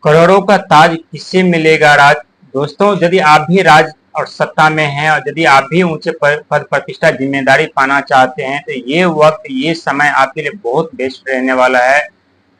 करोड़ों का ताज किससे मिलेगा राज। दोस्तों, यदि आप भी राज और सत्ता में हैं और यदि आप भी ऊंचे पद प्रतिष्ठा जिम्मेदारी पाना चाहते हैं तो ये वक्त ये समय आपके लिए बहुत बेस्ट रहने वाला है।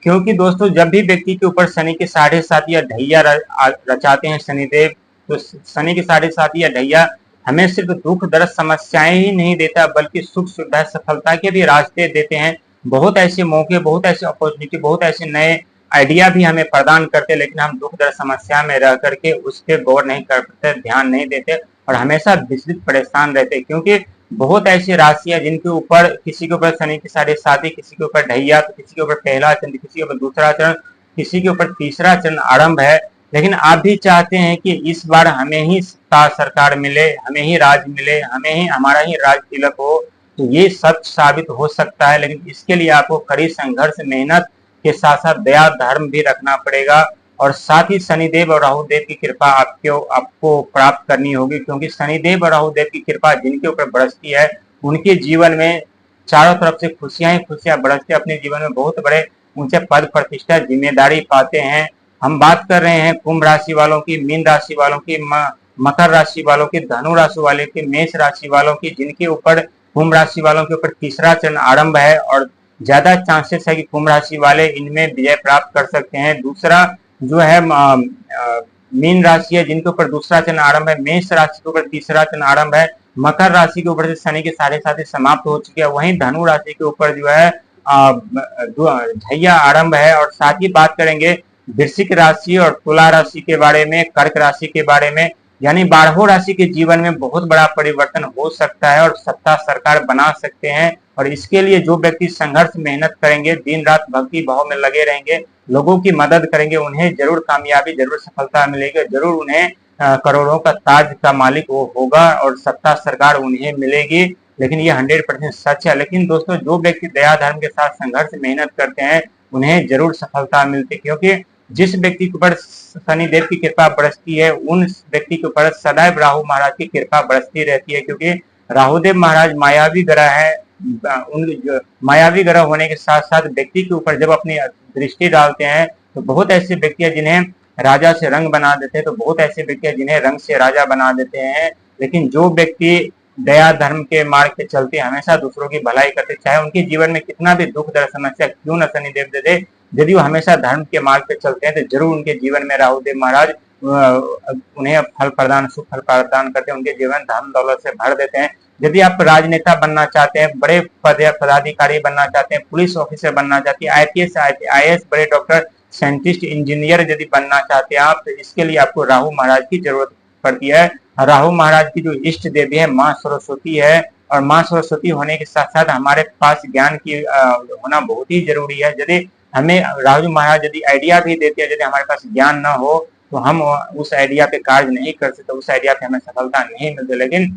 क्योंकि दोस्तों, जब भी व्यक्ति के ऊपर शनि के 7.5 या ढैया रचाते हैं शनिदेव, तो शनि के 7.5 या ढैया हमें सिर्फ दुख दर्द समस्याएं ही नहीं देता बल्कि सुख सुविधा सफलता के भी रास्ते देते हैं। बहुत ऐसे मौके, बहुत ऐसे अपॉर्चुनिटी, बहुत ऐसे नए आइडिया भी हमें प्रदान करते, लेकिन हम दुख दर्द समस्या में रह करके उस पर गौर नहीं करते, ध्यान नहीं देते और हमेशा विचलित परेशान रहते। क्योंकि बहुत ऐसी राशियां जिनके ऊपर किसी के ऊपर शनि की 7.5, किसी के ऊपर ढैया, तो किसी के ऊपर पहला चरण, किसी के ऊपर दूसरा चरण, किसी के ऊपर तीसरा चरण आरंभ है। लेकिन आप भी चाहते हैं कि इस बार हमें ही सरकार मिले, हमें ही राज मिले, हमें ही हमारा ही राज तिलक हो। तो ये सच साबित हो सकता है, लेकिन इसके लिए आपको कड़ी संघर्ष, मेहनत के साथ साथ दया धर्म भी रखना पड़ेगा और साथ ही शनिदेव और राहुदेव की कृपा आपको प्राप्त करनी होगी। क्योंकि शनिदेव और राहुदेव की कृपा जिनके ऊपर बरसती है उनके जीवन में चारों तरफ से खुशियां ही खुशियां बरसते, अपने जीवन में बहुत बड़े ऊंचे पद प्रतिष्ठा जिम्मेदारी पाते हैं। हम बात कर रहे हैं कुंभ राशि वालों की, मीन राशि वालों की, मकर राशि वालों की, धनु राशि वाले की, मेष राशि वालों की, जिनके ऊपर कुंभ राशि वालों के ऊपर तीसरा चरण आरंभ है और ज्यादा चांसेस है कि कुंभ राशि वाले इनमें विजय प्राप्त कर सकते हैं। दूसरा जो है मीन राशि है जिनके ऊपर दूसरा चरण आरंभ है, मेष राशि के ऊपर तीसरा चरण आरंभ है, मकर राशि के ऊपर से शनि के 7.5 समाप्त हो चुके हैं, वहीं धनु राशि के ऊपर जो है ढैया आरंभ है। और साथ ही बात करेंगे वृश्चिक राशि और तुला राशि के बारे में, कर्क राशि के बारे में, यानी 12 राशि के जीवन में बहुत बड़ा परिवर्तन हो सकता है और सत्ता सरकार बना सकते हैं। और इसके लिए जो व्यक्ति संघर्ष मेहनत करेंगे, दिन रात भक्ति भाव में लगे रहेंगे, लोगों की मदद करेंगे, उन्हें जरूर कामयाबी, जरूर सफलता मिलेगी, जरूर उन्हें करोड़ों का ताज का मालिक वो होगा और सत्ता सरकार उन्हें मिलेगी। लेकिन ये 100% सच है। लेकिन दोस्तों, जो व्यक्ति दया धर्म के साथ संघर्ष मेहनत करते हैं उन्हें जरूर सफलता मिलती है। क्योंकि जिस व्यक्ति के ऊपर शनिदेव की कृपा बरसती है उन व्यक्ति के ऊपर सदैव राहु महाराज की कृपा बरसती रहती है। क्योंकि राहुदेव महाराज मायावी ग्रह है, उन मायावी ग्रह होने के साथ साथ व्यक्ति के ऊपर जब अपनी दृष्टि डालते हैं तो बहुत ऐसे व्यक्ति हैं जिन्हें राजा से रंग बना देते हैं, तो बहुत ऐसे व्यक्ति हैं जिन्हें रंग से राजा बना देते हैं। लेकिन जो व्यक्ति दया धर्म के मार्ग पे चलते हमेशा दूसरों की भलाई करते, चाहे उनके जीवन में कितना भी दुख दर्द समस्या क्यों न शनिदेव दे दे, यदि वो हमेशा धर्म के मार्ग पे चलते हैं तो जरूर उनके जीवन में राहुदेव महाराज उन्हें फल प्रदान, सुख फल प्रदान करते हैं, उनके जीवन धन दौलत से भर देते हैं। यदि आप राजनेता बनना चाहते हैं, बड़े पदाधिकारी बनना चाहते हैं, पुलिस ऑफिसर बनना चाहते हैं, IPS IAS, बड़े डॉक्टर, साइंटिस्ट, इंजीनियर यदि बनना चाहते हैं आप, तो इसके लिए आपको राहु महाराज की जरूरत पड़ती है। राहु महाराज की जो इष्ट देवी है माँ सरस्वती है और माँ सरस्वती होने के साथ साथ हमारे पास ज्ञान की होना बहुत ही जरूरी है। यदि हमें राहु महाराज यदि आइडिया भी देते हैं, यदि हमारे पास ज्ञान ना हो तो हम उस आइडिया पे कार्य नहीं कर सकते, उस आइडिया पे हमें सफलता नहीं मिलती। लेकिन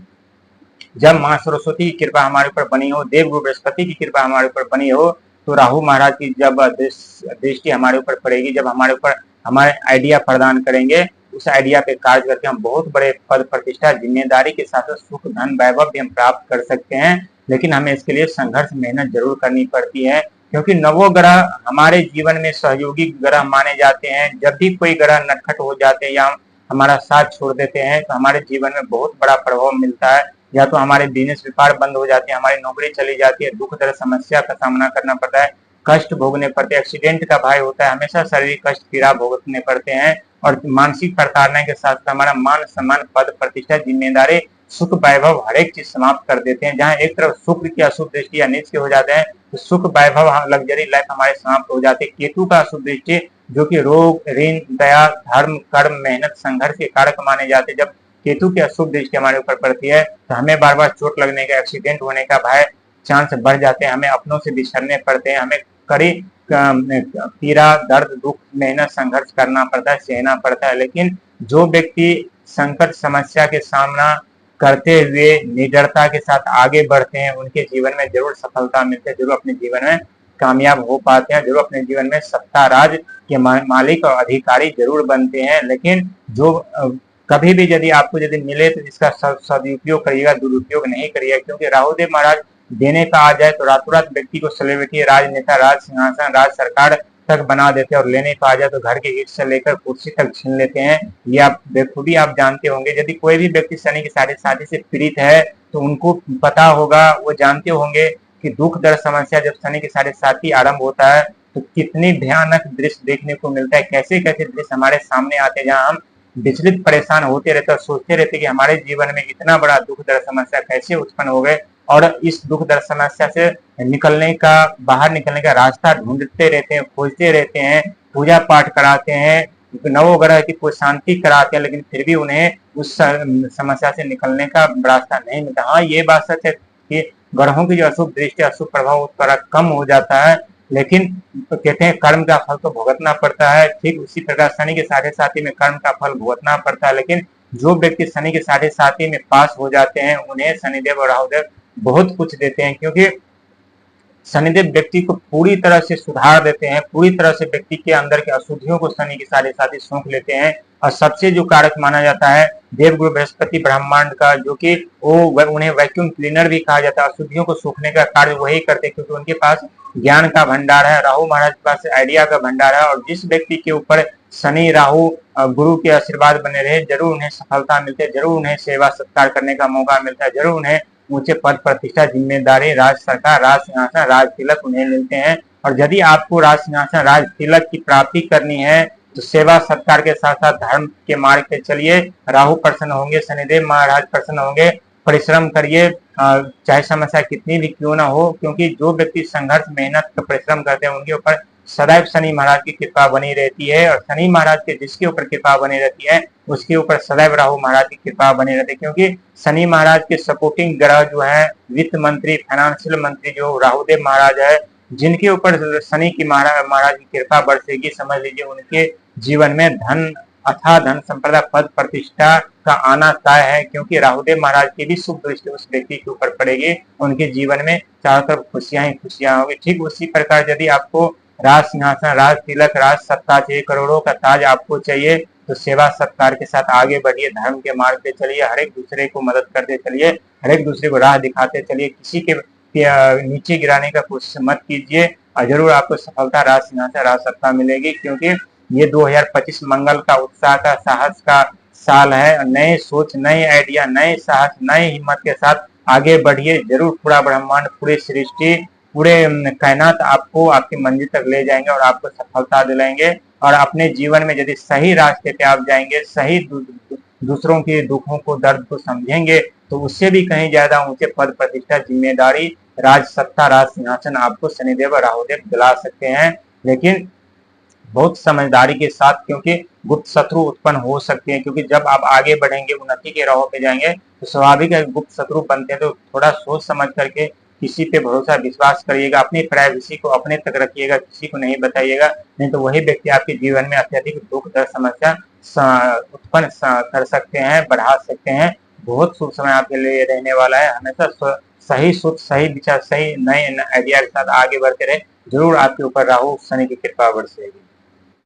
जब माँ सरस्वती की कृपा हमारे ऊपर बनी हो, देवगुरु बृहस्पति की कृपा हमारे ऊपर बनी हो, तो राहु महाराज की जब दृष्टि हमारे ऊपर पड़ेगी, जब हमारे ऊपर हमारे आइडिया प्रदान करेंगे, उस आइडिया पे कार्य करके हम बहुत बड़े पद प्रतिष्ठा जिम्मेदारी के साथ सुख धन वैभव भी हम प्राप्त कर सकते हैं। लेकिन हमें इसके लिए संघर्ष मेहनत जरूर करनी पड़ती है। क्योंकि नवोग्रह हमारे जीवन में सहयोगी ग्रह माने जाते हैं। जब भी कोई ग्रह नटखट हो जाते हैं या हमारा साथ छोड़ देते हैं तो हमारे जीवन में बहुत बड़ा प्रभाव मिलता है। या तो हमारे बिजनेस व्यापार बंद हो जाते हैं, हमारी नौकरी चली जाती है, दुख दर्द समस्या का सामना करना पड़ता है, कष्ट भोगने पड़ते हैं, एक्सीडेंट का भय होता है, हमेशा शारीरिक कष्ट पीड़ा भोगने पड़ते हैं और मानसिक प्रताड़ना के साथ हमारा मान सम्मान पद प्रतिष्ठा जिम्मेदारी सुख वैभव हर एक चीज समाप्त कर देते हैं। जहाँ एक तरफ शुक्र की अशुभ दृष्टि या नीच के हो जाते हैं तो सुख वैभव लग्जरी लाइफ हमारे समाप्त हो जाती है। केतु का अशुभ दृष्टि जो कि रोग, ऋण, दया, धर्म, कर्म, मेहनत, संघर्ष के कारक माने जाते हैं, जब केतु की अशुभ दृष्टि हमारे ऊपर पड़ती है तो हमें बार बार चोट लगने का, एक्सीडेंट होने का भय, चांस बढ़ जाते हैं, हमें अपनों से बिछड़ने पड़ते हैं, हमें कड़ी पीड़ा, दर्द, दुख, मेहनत, संघर्ष करना पड़ता है, सहना पड़ता है। लेकिन जो व्यक्ति संकट समस्या के सामना करते हुए निडरता के साथ आगे बढ़ते हैं उनके जीवन में जरूर सफलता मिलती है, जरूर अपने जीवन में कामयाब हो पाते हैं, जरूर अपने जीवन में सत्ता राज के मालिक और अधिकारी जरूर बनते हैं। लेकिन जो कभी भी यदि आपको यदि मिले तो इसका सदुपयोग करिएगा, दुरुपयोग नहीं करिएगा। क्योंकि राहुदेव महाराज देने का आ जाए तो रातों रात व्यक्ति को सेलिब्रिटी, राजनेता, राज सिंहासन, राज सरकार तक बना देते हैं, और लेने को आ जाए तो घर के ईंट से लेकर कुर्सी तक छीन लेते हैं। ये आप बेखूबी आप जानते होंगे। यदि कोई भी व्यक्ति शनि की साढ़े साथी से पीड़ित है तो उनको पता होगा, वो जानते होंगे कि दुख दर्द समस्या जब शनि की साढ़े साथी आरंभ होता है तो कितनी भयानक दृश्य देखने को मिलता है, कैसे कैसे दृश्य हमारे सामने आते हैं, जहाँ हम विचलित परेशान होते रहते और सोचते रहते कि हमारे जीवन में इतना बड़ा दुख दर्द समस्या कैसे उत्पन्न हो गए, और इस दुख दर्द समस्या से निकलने का, बाहर निकलने का रास्ता ढूंढते रहते हैं, खोजते रहते हैं, पूजा पाठ कराते हैं, नवग्रह की कोई शांति कराते हैं, लेकिन फिर भी उन्हें उस समस्या से निकलने का रास्ता नहीं मिलता। हाँ, ये बात सच है कि ग्रहों की जो अशुभ दृष्टि, अशुभ प्रभाव थोड़ा कम हो जाता है, लेकिन तो कहते हैं कर्म का फल तो भुगतना पड़ता है। ठीक उसी प्रकार शनि के साढ़े साथी में कर्म का फल भुगतना पड़ता है, लेकिन जो व्यक्ति शनि के साढ़े साथी में पास हो जाते हैं उन्हें शनिदेव और राहुदेव बहुत कुछ देते हैं, क्योंकि शनिदेव व्यक्ति को पूरी तरह से सुधार देते हैं, पूरी तरह से व्यक्ति के अंदर के अशुद्धियों को शनि के साढ़े साथी सूंघ लेते हैं। और सबसे जो कारक माना जाता है देवगुरु बृहस्पति ब्रह्मांड का, जो कि वो उन्हें वैक्यूम क्लीनर भी कहा जाता है, अशुद्धियों को सूखने का कार्य वही करते हैं, क्योंकि उनके पास ज्ञान का भंडार है, राहु महाराज के पास आइडिया का भंडार है। और जिस व्यक्ति के ऊपर शनि राहु गुरु के आशीर्वाद बने रहे, जरूर उन्हें सफलता मिलती है, जरूर उन्हें सेवा सत्कार करने का मौका मिलता है, जरूर उन्हें ऊंचे पद प्रतिष्ठा, जिम्मेदारी, राज सरकार, राज सिंहासन, राज तिलक उन्हें मिलते हैं। और यदि आपको राज सिंहासन, राज तिलक की प्राप्ति करनी है तो सेवा सत्कार के साथ साथ धर्म के मार्ग पे चलिए। राहु प्रसन्न होंगे, शनिदेव महाराज प्रसन्न होंगे, परिश्रम करिए, चाहे समस्या कितनी भी क्यों ना हो, क्योंकि जो व्यक्ति संघर्ष, मेहनत, परिश्रम करते हैं उनके ऊपर सदैव शनि महाराज की कृपा बनी रहती है। और शनि महाराज के जिसके ऊपर कृपा बनी रहती है उसके ऊपर सदैव राहु महाराज की कृपा बनी रहती है, क्योंकि शनि महाराज के सपोर्टिंग ग्रह जो है वित्त मंत्री, फाइनेंशियल मंत्री जो राहुदेव महाराज है, जिनके ऊपर शनि की महाराज की कृपा बरसेगी, समझ लीजिए उनके जीवन में धन, अथाह धन संपदा, पद प्रतिष्ठा का आना तय है, क्योंकि राहुदेव महाराज की भी शुभ दृष्टि उस व्यक्ति के ऊपर पड़ेगी, उनके जीवन में चारों तरफ खुशियां ही खुशियां होगी। ठीक उसी प्रकार यदि आपको राज सिंहासन, राज तिलक, राज सत्ता चाहिए, करोड़ों का ताज आपको चाहिए, तो सेवा सत्कार के साथ आगे बढ़िए, धर्म के मार्ग पे चलिए, हर एक दूसरे को मदद करते चलिए, हर एक दूसरे को राह दिखाते चलिए, किसी के नीचे गिराने का कोशिश मत कीजिए, और जरूर आपको सफलता, राज सिंहासन, राज सत्ता मिलेगी, क्योंकि ये 2025 मंगल का, उत्साह का, साहस का साल है। नए सोच, नए आइडिया, नए साहस, नए हिम्मत के साथ आगे बढ़िए, जरूर पूरा ब्रह्मांड, पूरी सृष्टि, पूरे कायनात आपको आपकी मंजिल तक ले जाएंगे और आपको सफलता दिलाएंगे। और अपने जीवन में यदि सही रास्ते पे आप जाएंगे, सही दूसरों के दुखों को, दर्द को समझेंगे, तो उससे भी कहीं ज्यादा ऊंचे पद प्रतिष्ठा, जिम्मेदारी, राज सत्ता, राज सिंहासन आपको शनिदेव और राहुदेव दिला सकते हैं, लेकिन बहुत समझदारी के साथ, क्योंकि गुप्त शत्रु उत्पन्न हो सकते हैं। क्योंकि जब आप आगे बढ़ेंगे, उन्नति के राह पे जाएंगे, तो स्वाभाविक है गुप्त शत्रु बनते हैं, तो थोड़ा सोच समझ करके किसी पे भरोसा, विश्वास करिएगा, अपनी प्राइवेसी को अपने तक रखिएगा, किसी को नहीं बताइएगा, नहीं तो वही व्यक्ति आपके जीवन में अत्यधिक दुख दर्द समस्या उत्पन्न कर सकते हैं, बढ़ा सकते हैं। बहुत शुभ समय आपके लिए रहने वाला है, हमेशा सही सोच, सही विचार, सही नए आइडिया के साथ आगे बढ़ते रहे, जरूर आपके ऊपर राहु शनि की कृपा बरसेगी।